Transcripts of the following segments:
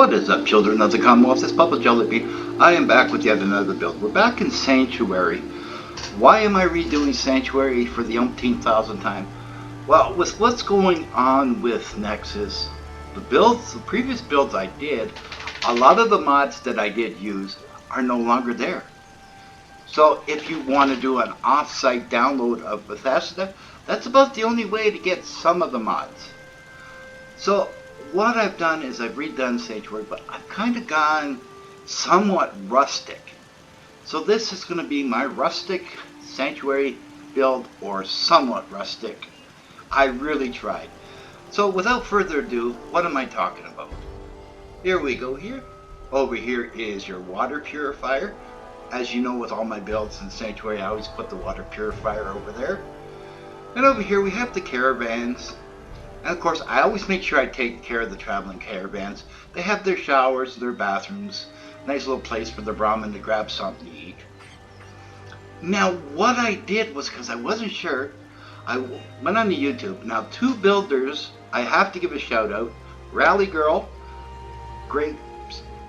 What is up, children of the Commonwealth? This Papa Jellybean. I am back with yet another build. We're back in Sanctuary. Why am I redoing Sanctuary for the umpteenth thousand time? Well, with what's going on with Nexus, the previous builds I did, a lot of the mods that I did use are no longer there. So if you want to do an off-site download of Bethesda, that's about the only way to get some of the mods. So what I've done is I've redone Sanctuary, but I've kind of gone somewhat rustic. So this is going to be my rustic Sanctuary build, or somewhat rustic. I really tried. So without further ado, what am I talking about? Here we go here. Over here is your water purifier. As you know, with all my builds in Sanctuary, I always put the water purifier over there. And over here we have the caravans. And of course, I always make sure I take care of the traveling caravans. They have their showers, their bathrooms, nice little place for the Brahmin to grab something to eat. Now, what I did was, because I wasn't sure, I went on the YouTube. Now, two builders, I have to give a shout out. Rally Girl, great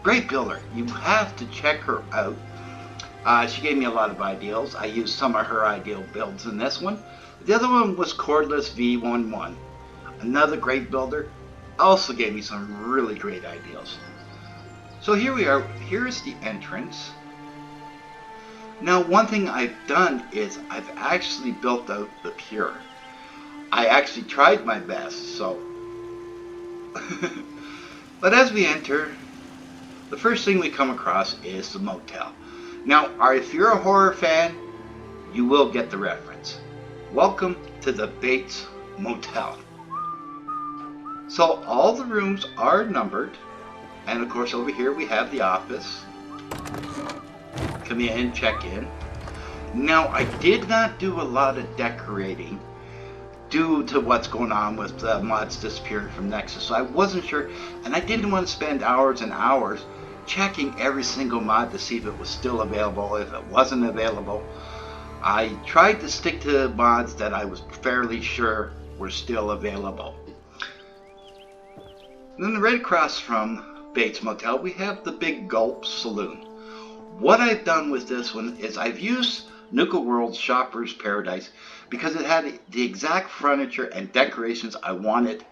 builder. You have to check her out. She gave me a lot of ideals. I used some of her ideal builds in this one. The other one was Cordless V11. Another great builder, also gave me some really great ideas. So here we are. Here's the entrance. Now, one thing I've done is I've actually built out the Pier. I actually tried my best, so. But as we enter, the first thing we come across is the motel. Now, if you're a horror fan, you will get the reference. Welcome to the Bates Motel. So all the rooms are numbered, and of course over here we have the office. Come in, check in. Now, I did not do a lot of decorating due to what's going on with the mods disappearing from Nexus, so I wasn't sure, and I didn't want to spend hours and hours checking every single mod to see if it was still available. If it wasn't available, I tried to stick to mods that I was fairly sure were still available. And then right across from Bates Motel, we have the Big Gulp Saloon. What I've done with this one is I've used Nuka World's Shopper's Paradise because it had the exact furniture and decorations I wanted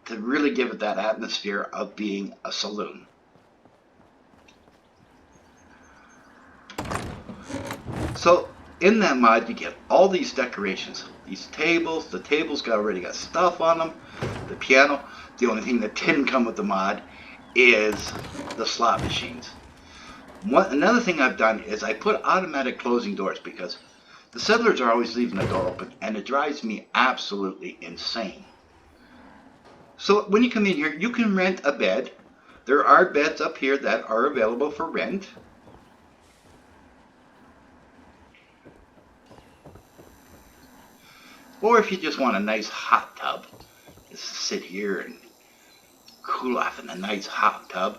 to really give it that atmosphere of being a saloon. So in that mod, you get all these decorations. These tables, the tables already got stuff on them. The piano. The only thing that didn't come with the mod is the slot machines. Another thing I've done is I put automatic closing doors because the settlers are always leaving the door open, and it drives me absolutely insane. So when you come in here, you can rent a bed. There are beds up here that are available for rent. Or if you just want a nice hot tub, just sit here and cool off in a nice hot tub.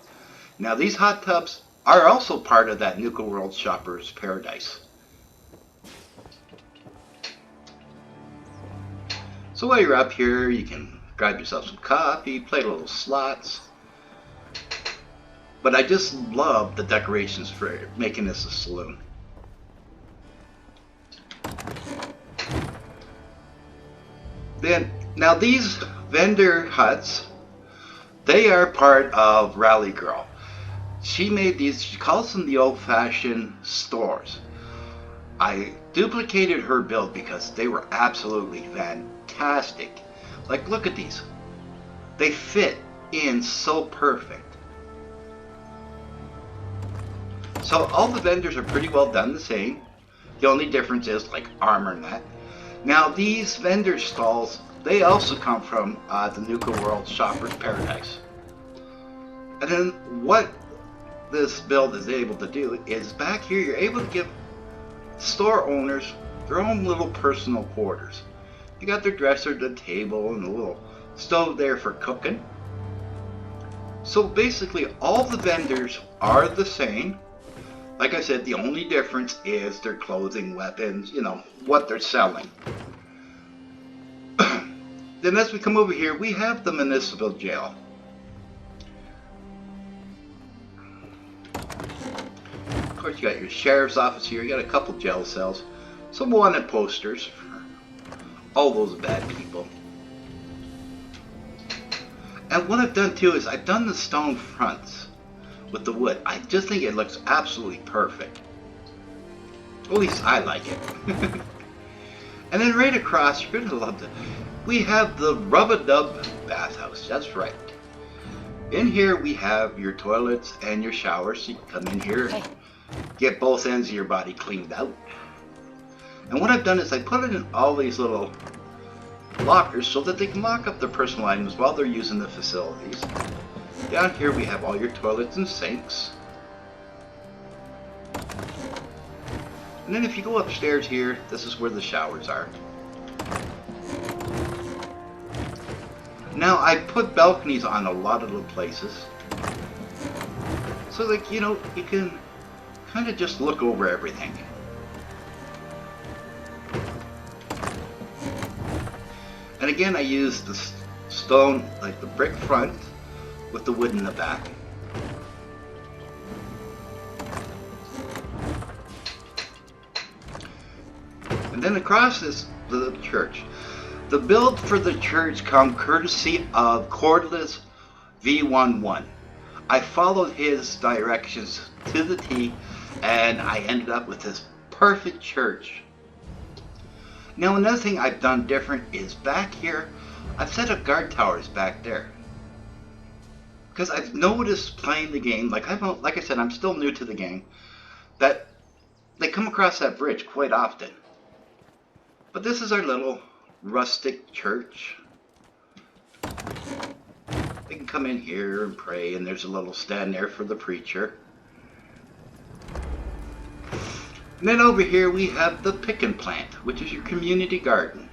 Now, these hot tubs are also part of that Nuka World Shopper's Paradise. So while you're up here, you can grab yourself some coffee, play little slots. But I just love the decorations for making this a saloon. Now these vendor huts, they are part of Rally Girl. She made these, she calls them the old-fashioned stores. I duplicated her build because they were absolutely fantastic. Like, look at these. They fit in so perfect. So all the vendors are pretty well done the same. The only difference is like armor and that. Now these vendor stalls, they also come from the Nuka World Shopper's Paradise. And then what this build is able to do is back here you're able to give store owners their own little personal quarters. You got their dresser, the table, and a little stove there for cooking. So basically all the vendors are the same. Like I said, the only difference is their clothing, weapons, you know, what they're selling. Then as we come over here, we have the municipal jail. course, you got your sheriff's office here. You got a couple jail cells, some wanted posters for all those bad people. And what I've done too is I've done the stone fronts with the wood. I just think it looks absolutely perfect. At least I like it. And then right across, you're gonna love it. We have the rub-a-dub bathhouse. That's right. In here we have your toilets and your showers. So you can come in here and get both ends of your body cleaned out. And what I've done is I put it in all these little lockers so that they can lock up their personal items while they're using the facilities. Down here we have all your toilets and sinks. And then if you go upstairs here, this is where the showers are. Now I put balconies on a lot of the places. So like, you know, you can kind of just look over everything. And again, I use the stone, like the brick front, with the wood in the back. And then across is the church. The build for the church come courtesy of Cordless V11. I followed his directions to the T, and I ended up with this perfect church. Now another thing I've done different is back here, I've set up guard towers back there. Because I've noticed playing the game, like I said, I'm still new to the game, that they come across that bridge quite often. But this is our little rustic church. They can come in here and pray, and there's a little stand there for the preacher. And then over here we have the pick and plant, which is your community garden.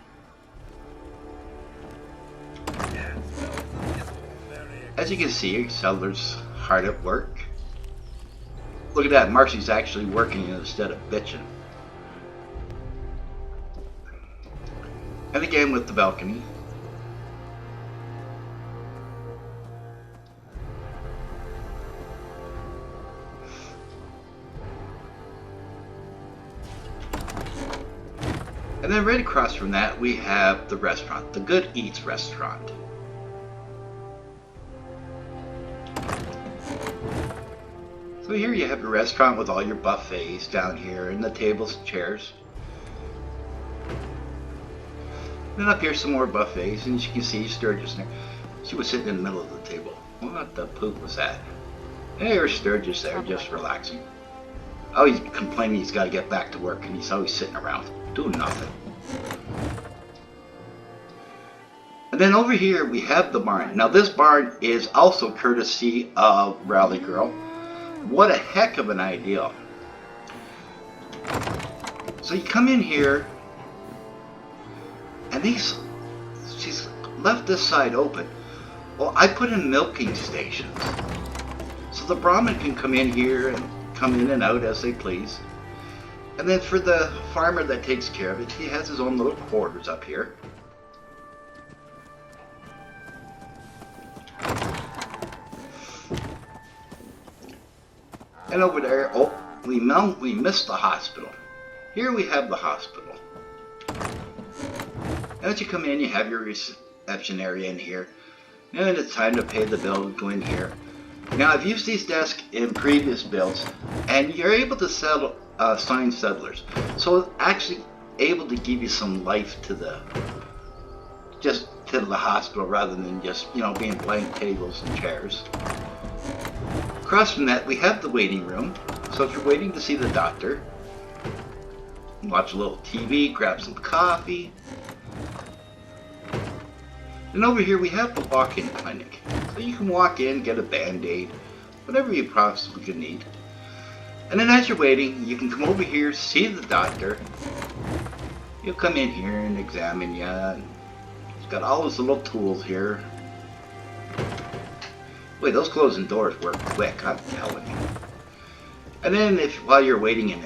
As you can see, Sellers hard at work. Look at that, Marcy's actually working instead of bitching. And again with the balcony. And then right across from that we have the restaurant, the Good Eats restaurant. So here you have your restaurant with all your buffets down here and the tables and chairs. Then up here some more buffets, and as you can see Sturgis there. She was sitting in the middle of the table. What the poop was that? There's Sturgis there, just relaxing. Oh, he's complaining he's got to get back to work, and he's always sitting around doing nothing. And then over here we have the barn. Now this barn is also courtesy of Rally Girl. What a heck of an idea. So you come in here, and she's left this side open. Well, I put in milking stations. So the Brahmin can come in here and come in and out as they please. And then for the farmer that takes care of it, he has his own little quarters up here. And over there, oh, we missed the hospital. Here we have the hospital. And as you come in, you have your reception area in here. And it's time to pay the bill, go in here. Now, I've used these desks in previous builds, and you're able to sign settlers. So it's actually able to give you some life to the hospital rather than just, you know, being blank tables and chairs. Across from that, we have the waiting room. So if you're waiting to see the doctor, watch a little TV, grab some coffee. And over here we have the walk-in clinic. So you can walk in, get a band-aid, whatever you possibly could need. And then as you're waiting, you can come over here, see the doctor. He'll come in here and examine you. And he's got all his little tools here. Wait, those closing doors work quick, I'm telling you. And then while you're waiting in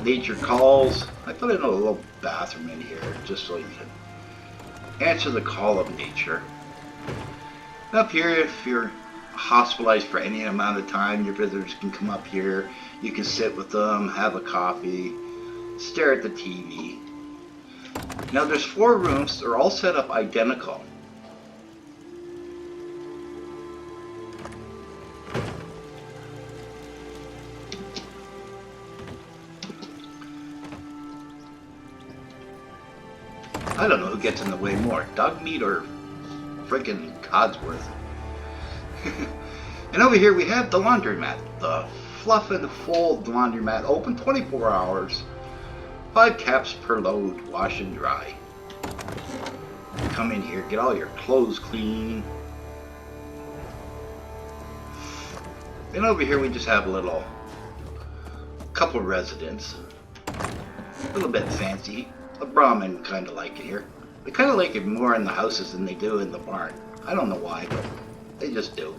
nature calls, I put in a little bathroom in here just so you can answer the call of nature. Up here, if you're hospitalized for any amount of time. Your visitors can come up here. You can sit with them, have a coffee, stare at the TV. Now there's 4 rooms. They're all set up identical. I don't know who gets in the way more, dog meat or freaking Codsworth. And over here we have the laundromat, the fluff and fold laundromat, open 24 hours, 5 caps per load, wash and dry. Come in here, get all your clothes clean. And over here we just have a couple residents, a little bit fancy. The Brahmin kind of like it here. They kind of like it more in the houses than they do in the barn. I don't know why, but they just do.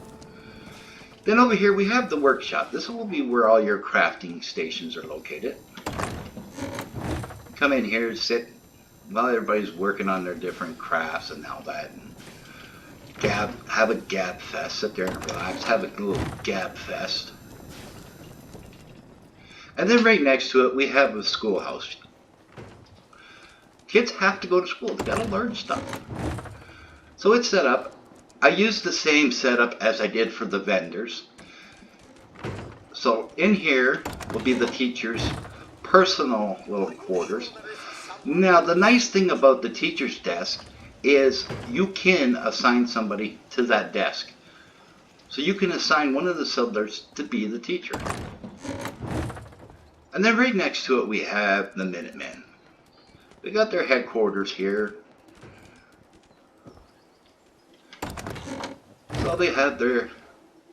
Then over here we have the workshop. This will be where all your crafting stations are located. Come in here, sit while everybody's working on their different crafts and all that. And have a gab fest. Sit there and relax. Have a little gab fest. And then right next to it we have the schoolhouse. Kids have to go to school. They gotta learn stuff. So it's set up. I used the same setup as I did for the vendors. So in here will be the teachers' personal little quarters. Now the nice thing about the teacher's desk is you can assign somebody to that desk. So you can assign one of the settlers to be the teacher. And then right next to it we have the Minutemen. They got their headquarters here. So they have their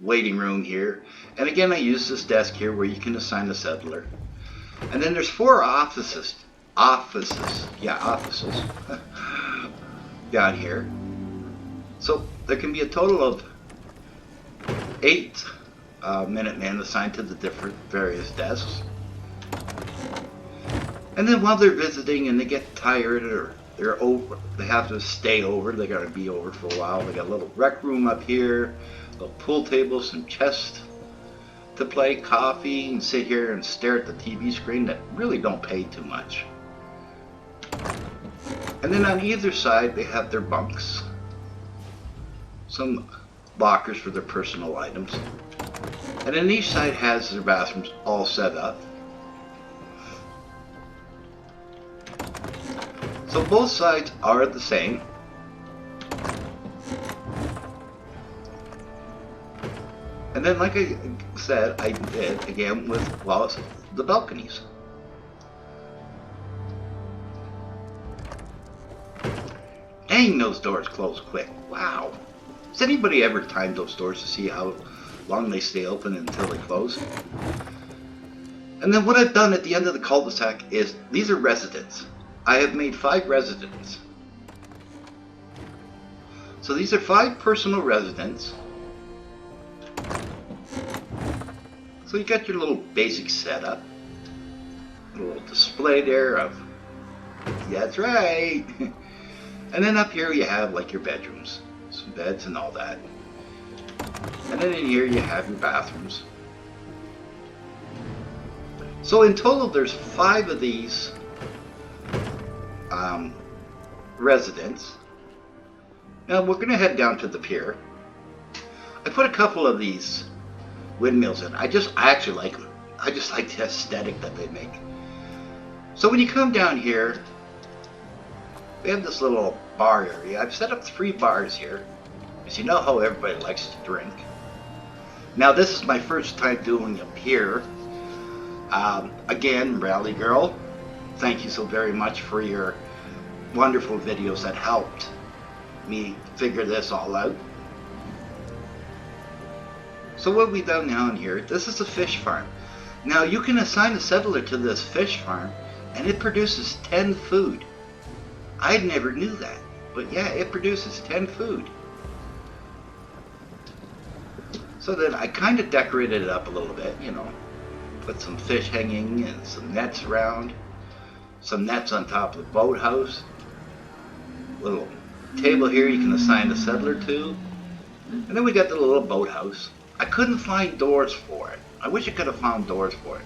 waiting room here. And again, I use this desk here where you can assign a settler. And then there's 4 offices. Yeah, offices. Down here. So there can be a total of 8 Minutemen assigned to the different various desks. And then while they're visiting and they get tired or they're over, they have to stay over, they gotta be over for a while. They got a little rec room up here, a little pool table, some chess to play, coffee, and sit here and stare at the TV screen that really don't pay too much. And then on either side they have their bunks, some lockers for their personal items, and then each side has their bathrooms all set up. So both sides are the same. And then like I said, I did again with, well, the balconies. Dang, those doors close quick. Wow. Has anybody ever timed those doors to see how long they stay open until they close? And then what I've done at the end of the cul-de-sac is, these are residents. I have made 5 residents. So these are 5 personal residents. So you got your little basic setup. A little display there of, that's right. And then up here you have like your bedrooms, some beds and all that. And then in here you have your bathrooms. So in total there's 5 of these residents. Now we're going to head down to the pier. I put a couple of these windmills in. I actually like them. I just like the aesthetic that they make. So when you come down here, we have this little bar area. I've set up 3 bars here, because you know how everybody likes to drink. Now this is my first time doing a pier. Again, Rally Girl, thank you so very much for your wonderful videos that helped me figure this all out. So what we've done down here, this is a fish farm. Now you can assign a settler to this fish farm and it produces 10 food. I never knew that, but yeah, it produces 10 food. So then I kind of decorated it up a little bit, you know, put some fish hanging and some nets around, some nets on top of the boathouse, little table here you can assign a settler to. And then we got the little boathouse. I couldn't find doors for it. I wish I could have found doors for it.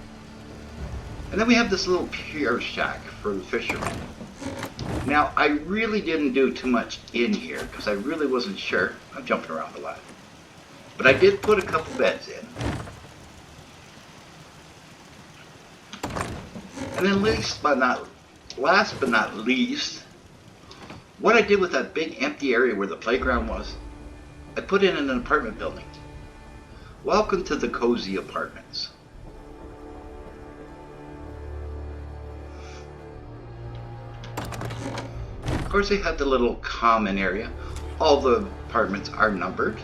And then we have this little pier shack for the fishermen. Now, I really didn't do too much in here because I really wasn't sure. I'm jumping around a lot. But I did put a couple beds in. And then last but not least, what I did with that big empty area where the playground was, I put in an apartment building. Welcome to the cozy apartments. Of course, they have the little common area. All the apartments are numbered.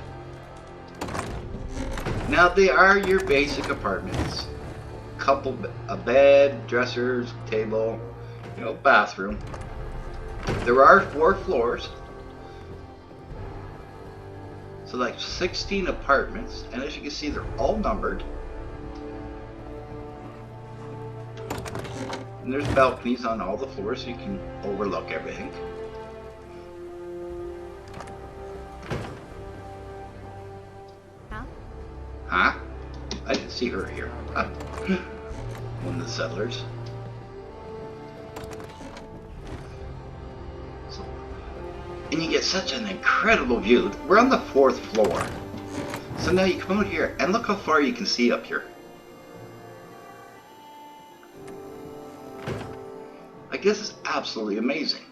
Now, they are your basic apartments. A bed, dressers, table, bathroom. There are 4 floors. So like 16 apartments, and as you can see, they're all numbered. And there's balconies on all the floors so you can overlook everything. Huh? I didn't see her here. One of the settlers. And you get such an incredible view. We're on the 4th floor. So now you come out here and look how far you can see up here. Like, this is absolutely amazing.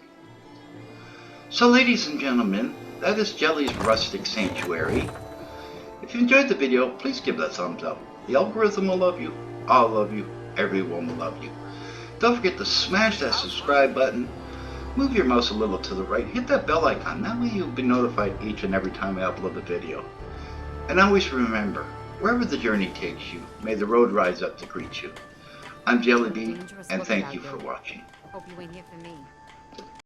So ladies and gentlemen, that is Jelly's Rustic Sanctuary. If you enjoyed the video, please give that a thumbs up. The algorithm will love you. I'll love you. Everyone will love you. Don't forget to smash that subscribe button. Move your mouse a little to the right. Hit that bell icon. That way you'll be notified each and every time I upload a video. And always remember, wherever the journey takes you, may the road rise up to greet you. I'm Jellybean, and thank you for watching. Hope you ain't here for me.